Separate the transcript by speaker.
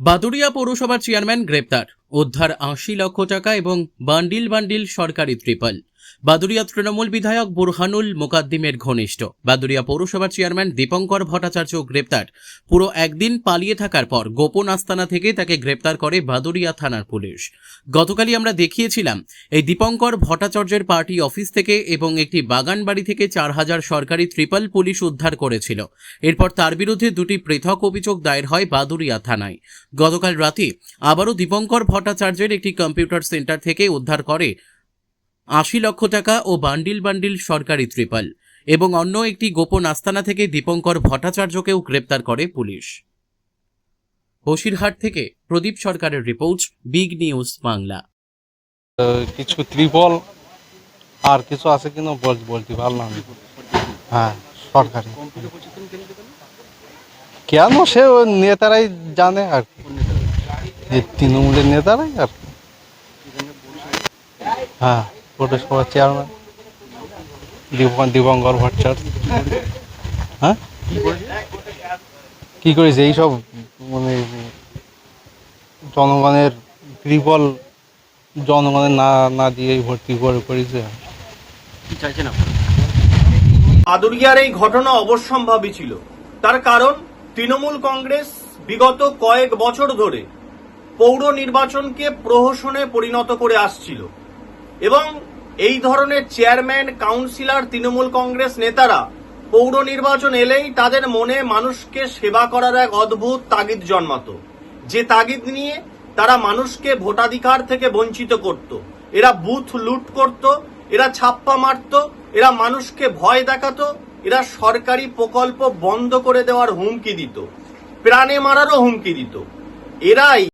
Speaker 1: বাদুড়িয়া পৌরসভার চেয়ারম্যান গ্রেপ্তার, উদ্ধার ৮০ লক্ষ টাকা এবং বান্ডিল বান্ডিল সরকারি ত্রিপল। বাদুড়িয়া তৃণমূল বিধায়ক বুরহানুল মোকাদ্দিমের ঘনিষ্ঠ বাদুড়িয়া পৌরসভার চেয়ারম্যান দীপঙ্কর ভট্টাচার্য গ্রেপ্তার। পুরো একদিন পালিয়ে থাকার পর গোপন আস্তানা থেকে তাকে গ্রেপ্তার করে বাদুড়িয়া থানার পুলিশ। গতকালই আমরা দেখিয়েছিলাম এই দীপঙ্কর ভট্টাচার্যের পার্টি অফিস থেকে এবং একটি বাগান বাড়ি থেকে ৪,০০০ সরকারি ত্রিপল পুলিশ উদ্ধার করেছিল। এরপর তার বিরুদ্ধে দুটি পৃথক অভিযোগ দায়ের হয় বাদুড়িয়া থানায়। গতকাল রাতে আবারও দীপঙ্কর ভট্টাচার্যের একটি কম্পিউটার সেন্টার থেকে উদ্ধার করে ৮০ লক্ষ টাকা ও বান্ডিল বান্ডিল সরকারি ত্রিপল এবং অন্য একটি গোপন আস্তানা থেকে দীপঙ্কর ভট্টাচার্যকেও গ্রেপ্তার করে পুলিশ। বসিরহাট থেকে প্রদীপ সরকারের রিপোর্ট, বিগ নিউজ বাংলা।
Speaker 2: কিছু ত্রিপল আর কিছু আছে কিনা বলতে পারলাম না। হ্যাঁ, সরকারি। কেন সে নেতারাই জানে আর কি, তৃণমূলের নেতারাই আর কি। হ্যাঁ, পৌরসভার চেয়ারম্যান দীপঙ্কর ভট্টাচার্য। হ্যাঁ, কি করেছে এইসব মানে জনগণের ত্রিপল জনগণের না দিয়েই ভর্তি করেছে।
Speaker 3: বাদুড়িয়ার এই ঘটনা অবশ্যম্ভাবী ছিল। তার কারণ তৃণমূল কংগ্রেস বিগত কয়েক বছর ধরে পৌর নির্বাচনকে প্রহসনে পরিণত করে আসছিল এবং এই ধরনের চেয়ারম্যান, কাউন্সিলর, তৃণমূল কংগ্রেস নেতারা পৌর নির্বাচন এলেই তাদের মনে মানুষকে সেবা করার এক অদ্ভুত তাগিদ জন্মাতো, যে তাগিদ নিয়ে তারা মানুষকে ভোটাধিকার থেকে বঞ্চিত করত। এরা বুথ লুট করত, এরা ছাপ্পা মারত, এরা মানুষকে ভয় দেখাতো, এরা সরকারি প্রকল্প বন্ধ করে দেওয়ার হুমকি দিত, প্রাণে মারারও হুমকি দিত। এরাই